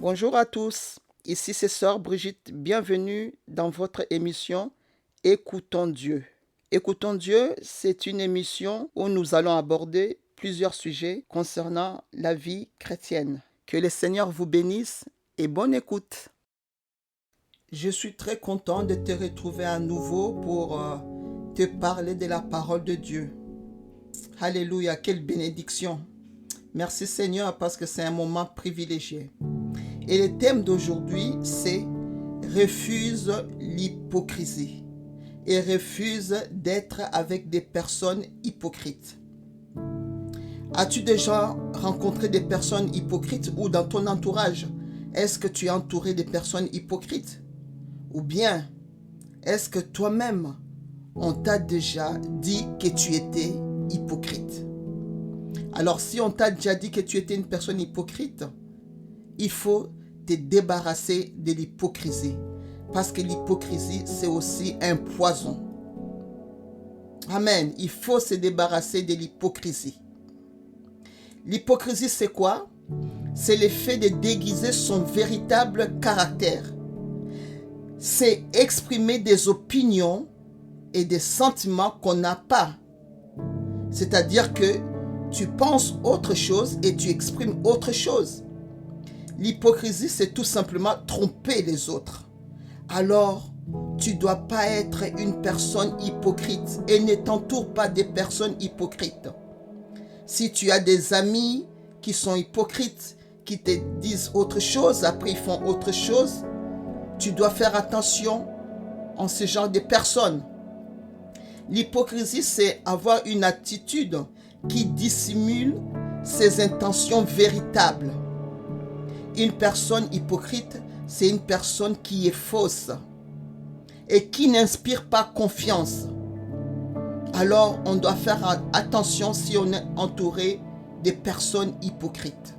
Bonjour à tous, ici c'est Sœur Brigitte, bienvenue dans votre émission Écoutons Dieu. Écoutons Dieu, c'est une émission où nous allons aborder plusieurs sujets concernant la vie chrétienne. Que le Seigneur vous bénisse et bonne écoute. Je suis très content de te retrouver à nouveau pour te parler de la parole de Dieu. Alléluia, quelle bénédiction. Merci Seigneur parce que c'est un moment privilégié. Et le thème d'aujourd'hui, c'est refuse l'hypocrisie et refuse d'être avec des personnes hypocrites. As-tu déjà rencontré des personnes hypocrites ou dans ton entourage, est-ce que tu es entouré de personnes hypocrites? Ou bien, est-ce que toi-même, on t'a déjà dit que tu étais hypocrite? Alors, si on t'a déjà dit que tu étais une personne hypocrite, il faut te débarrasser de l'hypocrisie. Parce que l'hypocrisie, c'est aussi un poison. Amen. Il faut se débarrasser de l'hypocrisie. L'hypocrisie, c'est quoi? C'est le fait de déguiser son véritable caractère. C'est exprimer des opinions et des sentiments qu'on n'a pas. C'est-à-dire que tu penses autre chose et tu exprimes autre chose. L'hypocrisie, c'est tout simplement tromper les autres. Alors, tu ne dois pas être une personne hypocrite et ne t'entoure pas des personnes hypocrites. Si tu as des amis qui sont hypocrites, qui te disent autre chose, après ils font autre chose, tu dois faire attention en ce genre de personnes. L'hypocrisie, c'est avoir une attitude qui dissimule ses intentions véritables. Une personne hypocrite, c'est une personne qui est fausse et qui n'inspire pas confiance. Alors, on doit faire attention si on est entouré de personnes hypocrites.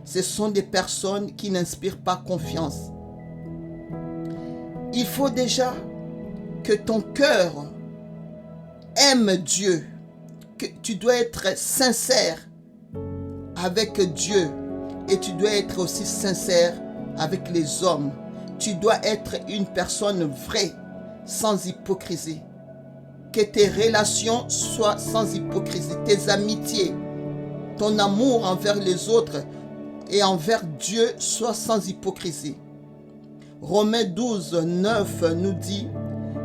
Ce sont des personnes qui n'inspirent pas confiance. Il faut déjà que ton cœur aime Dieu, que tu dois être sincère avec Dieu et tu dois être aussi sincère avec les hommes. Tu dois être une personne vraie, sans hypocrisie. Que tes relations soient sans hypocrisie, tes amitiés, ton amour envers les autres et envers Dieu soit sans hypocrisie. Romains 12, 9 nous dit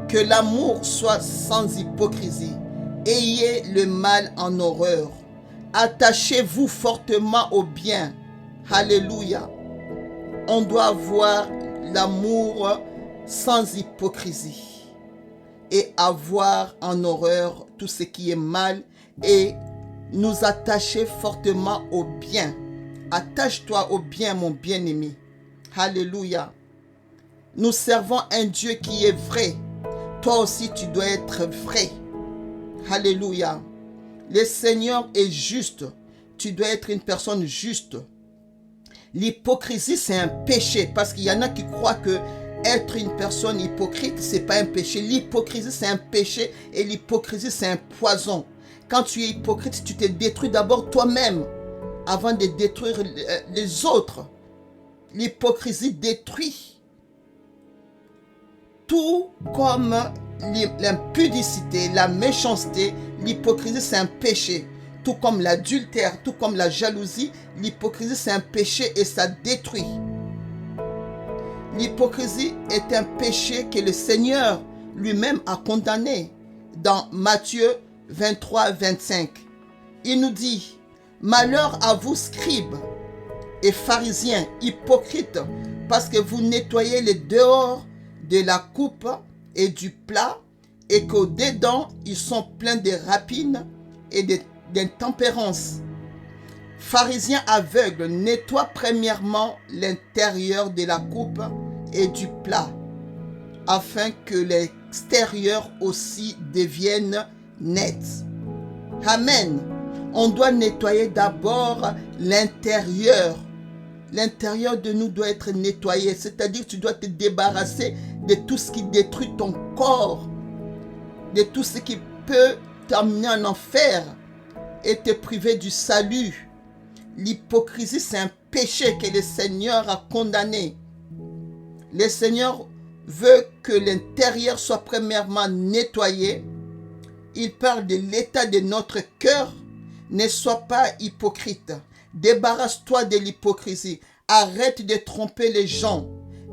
que l'amour soit sans hypocrisie. Ayez le mal en horreur. Attachez-vous fortement au bien. Alléluia. On doit avoir l'amour sans hypocrisie et avoir en horreur tout ce qui est mal et nous attacher fortement au bien. Attache-toi au bien, mon bien-aimé. Alléluia. Nous servons un Dieu qui est vrai. Toi aussi, tu dois être vrai. Alléluia. Le Seigneur est juste. Tu dois être une personne juste. L'hypocrisie, c'est un péché parce qu'il y en a qui croient que être une personne hypocrite, c'est pas un péché. L'hypocrisie, c'est un péché et l'hypocrisie, c'est un poison. Quand tu es hypocrite, tu te détruis d'abord toi-même avant de détruire les autres. L'hypocrisie détruit. Tout comme l'impudicité, la méchanceté, l'hypocrisie, c'est un péché. Tout comme l'adultère, tout comme la jalousie, l'hypocrisie, c'est un péché et ça détruit. L'hypocrisie est un péché que le Seigneur lui-même a condamné dans Matthieu 23, 25. Il nous dit, « Malheur à vous, scribes et pharisiens, hypocrites, parce que vous nettoyez les dehors de la coupe et du plat, et qu'au-dedans, ils sont pleins de rapines et d'intempérance. Pharisiens aveugles, nettoie premièrement l'intérieur de la coupe et du plat, afin que l'extérieur aussi devienne net. » Amen. On doit nettoyer d'abord l'intérieur. L'intérieur de nous doit être nettoyé, c'est-à-dire que tu dois te débarrasser de tout ce qui détruit ton corps, de tout ce qui peut t'amener en enfer et te priver du salut. L'hypocrisie, c'est un péché que le Seigneur a condamné. Le Seigneur veut que l'intérieur soit premièrement nettoyé. Il parle de l'état de notre cœur. Ne sois pas hypocrite. Débarrasse-toi de l'hypocrisie. Arrête de tromper les gens,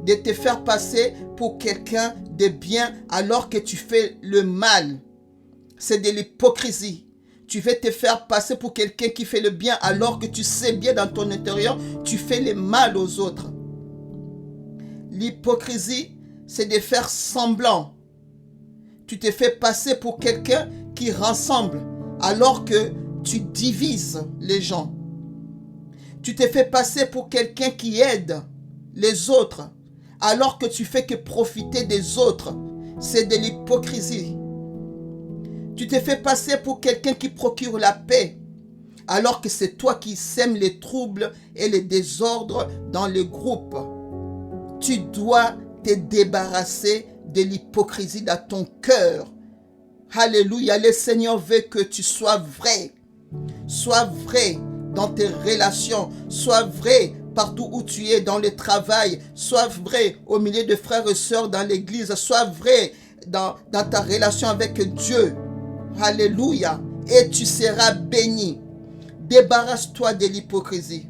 de te faire passer pour quelqu'un de bien alors que tu fais le mal. C'est de l'hypocrisie. Tu veux te faire passer pour quelqu'un qui fait le bien alors que tu sais bien dans ton intérieur, tu fais le mal aux autres. L'hypocrisie, c'est de faire semblant. Tu te fais passer pour quelqu'un qui rassemble alors que tu divises les gens. Tu te fais passer pour quelqu'un qui aide les autres alors que tu fais que profiter des autres. C'est de l'hypocrisie. Tu te fais passer pour quelqu'un qui procure la paix alors que c'est toi qui sèmes les troubles et les désordres dans le groupe. Tu dois te débarrasser de l'hypocrisie dans ton cœur. Alléluia, le Seigneur veut que tu sois vrai. Sois vrai dans tes relations. Sois vrai partout où tu es, dans le travail. Sois vrai au milieu de frères et sœurs dans l'église. Sois vrai dans ta relation avec Dieu. Alléluia. Et tu seras béni. Débarrasse-toi de l'hypocrisie.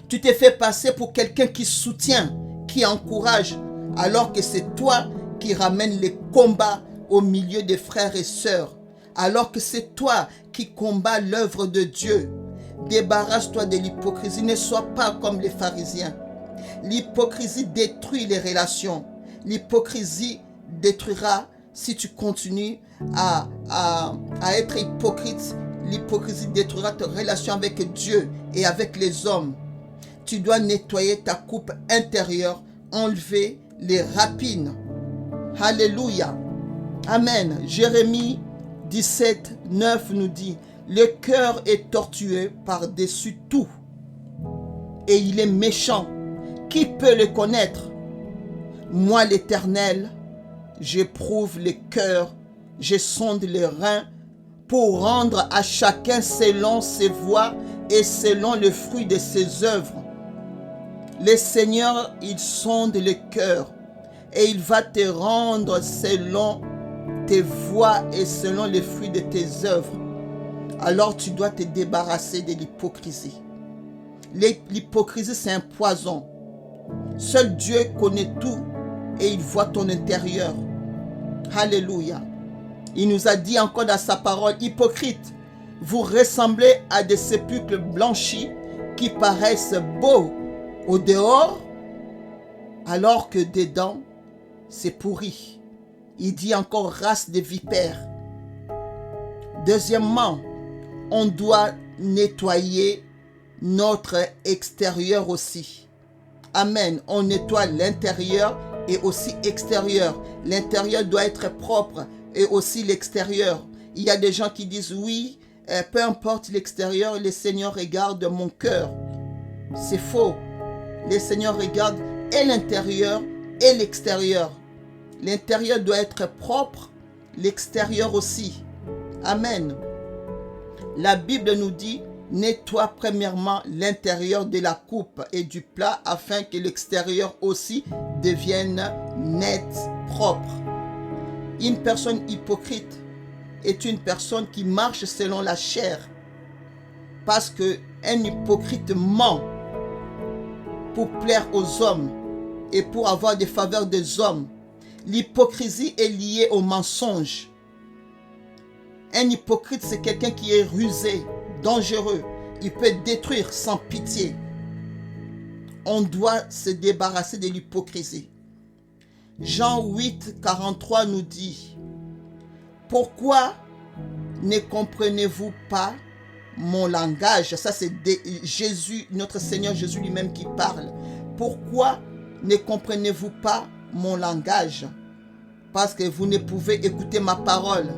Tu te fais passer pour quelqu'un qui soutient, qui encourage, alors que c'est toi qui ramènes les combats au milieu des frères et sœurs. Alors que c'est toi qui combats l'œuvre de Dieu. Débarrasse-toi de l'hypocrisie. Ne sois pas comme les pharisiens. L'hypocrisie détruit les relations. L'hypocrisie détruira si tu continues à être hypocrite. L'hypocrisie détruira ta relation avec Dieu et avec les hommes. Tu dois nettoyer ta coupe intérieure, enlever les rapines. Alléluia. Amen. Jérémie 17, 9 nous dit, « Le cœur est tortueux par-dessus tout, et il est méchant. Qui peut le connaître? Moi, l'Éternel, j'éprouve les cœurs, je sonde les reins, pour rendre à chacun selon ses voies et selon le fruit de ses œuvres. Le Seigneur, il sonde le cœur et il va te rendre selon tes voies et selon les fruits de tes œuvres. Alors tu dois te débarrasser de l'hypocrisie. L'hypocrisie, c'est un poison. Seul Dieu connaît tout et il voit ton intérieur. Alléluia. Il nous a dit encore dans sa parole, « Hypocrite, vous ressemblez à des sépulcres blanchis qui paraissent beaux au dehors, alors que dedans, c'est pourri. » Il dit encore, « Race de vipères. » Deuxièmement, on doit nettoyer notre extérieur aussi. Amen. On nettoie l'intérieur et aussi extérieur. L'intérieur doit être propre et aussi l'extérieur. Il y a des gens qui disent oui, peu importe l'extérieur, le Seigneur regarde mon cœur. C'est faux. Le Seigneur regarde et l'intérieur et l'extérieur. L'intérieur doit être propre, l'extérieur aussi. Amen. La Bible nous dit, nettoie premièrement l'intérieur de la coupe et du plat afin que l'extérieur aussi devienne net, propre. Une personne hypocrite est une personne qui marche selon la chair. Parce qu'un hypocrite ment pour plaire aux hommes et pour avoir des faveurs des hommes. L'hypocrisie est liée au mensonge. Un hypocrite, c'est quelqu'un qui est rusé, dangereux. Il peut détruire sans pitié. On doit se débarrasser de l'hypocrisie. Jean 8, 43 nous dit, « Pourquoi ne comprenez-vous pas mon langage ?» Ça, c'est Jésus, notre Seigneur Jésus lui-même qui parle. « Pourquoi ne comprenez-vous pas mon langage? Parce que vous ne pouvez écouter ma parole.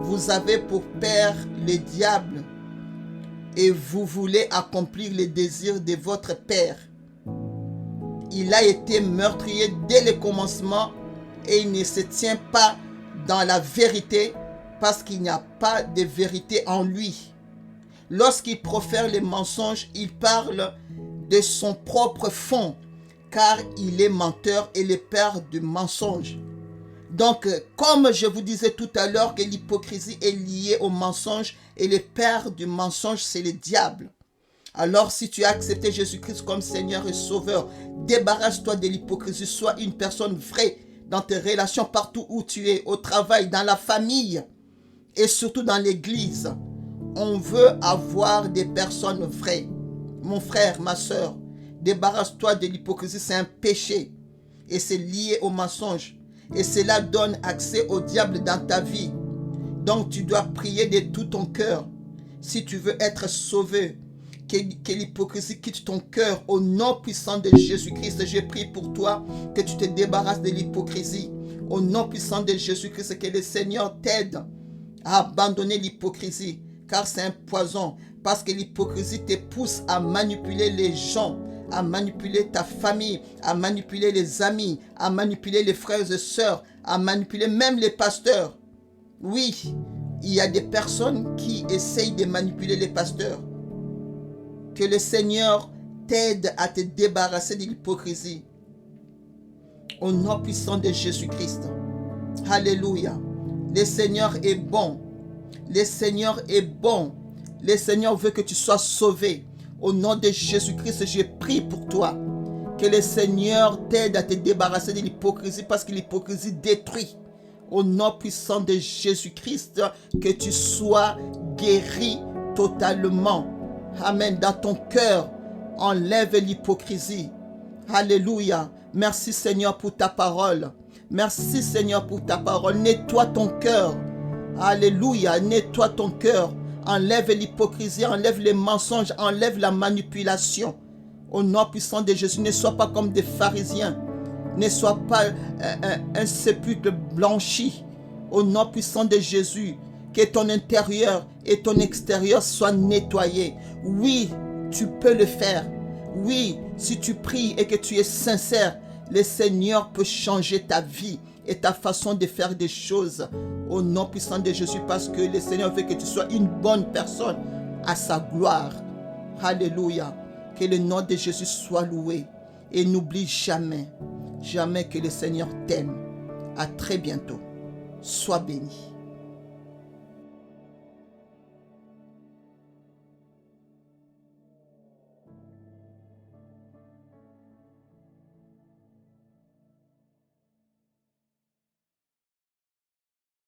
Vous avez pour père le diable et vous voulez accomplir les désirs de votre père. Il a été meurtrier dès le commencement et il ne se tient pas dans la vérité parce qu'il n'y a pas de vérité en lui. Lorsqu'il profère les mensonges, il parle de son propre fond, car il est menteur et le père du mensonge. Donc, comme je vous disais tout à l'heure que l'hypocrisie est liée au mensonge et le père du mensonge, c'est le diable. Alors, si tu as accepté Jésus-Christ comme Seigneur et Sauveur, débarrasse-toi de l'hypocrisie. Sois une personne vraie dans tes relations partout où tu es, au travail, dans la famille et surtout dans l'église. On veut avoir des personnes vraies. Mon frère, ma soeur, débarrasse-toi de l'hypocrisie. C'est un péché et c'est lié au mensonge. Et cela donne accès au diable dans ta vie. Donc, tu dois prier de tout ton cœur si tu veux être sauvé. Que l'hypocrisie quitte ton cœur au nom puissant de Jésus-Christ. Je prie pour toi que tu te débarrasses de l'hypocrisie. Au nom puissant de Jésus-Christ, que le Seigneur t'aide à abandonner l'hypocrisie. Car c'est un poison. Parce que l'hypocrisie te pousse à manipuler les gens, à manipuler ta famille, à manipuler les amis, à manipuler les frères et sœurs, à manipuler même les pasteurs. Oui, il y a des personnes qui essayent de manipuler les pasteurs. Que le Seigneur t'aide à te débarrasser de l'hypocrisie. Au nom puissant de Jésus-Christ. Alléluia. Le Seigneur est bon. Le Seigneur est bon. Le Seigneur veut que tu sois sauvé. Au nom de Jésus-Christ, je prie pour toi. Que le Seigneur t'aide à te débarrasser de l'hypocrisie parce que l'hypocrisie détruit. Au nom puissant de Jésus-Christ, que tu sois guéri totalement. Amen. Dans ton cœur, enlève l'hypocrisie. Alléluia. Merci Seigneur pour ta parole. Merci Seigneur pour ta parole. Nettoie ton cœur. Alléluia. Nettoie ton cœur. Enlève l'hypocrisie, enlève les mensonges, enlève la manipulation. Au nom puissant de Jésus, ne sois pas comme des pharisiens. Ne sois pas un sépulcre blanchi. Au nom puissant de Jésus, que ton intérieur et ton extérieur soient nettoyés. Oui, tu peux le faire. Oui, si tu pries et que tu es sincère, le Seigneur peut changer ta vie et ta façon de faire des choses. Au nom puissant de Jésus, parce que le Seigneur veut que tu sois une bonne personne à sa gloire. Alléluia. Que le nom de Jésus soit loué. Et n'oublie jamais, jamais que le Seigneur t'aime. À très bientôt. Sois béni.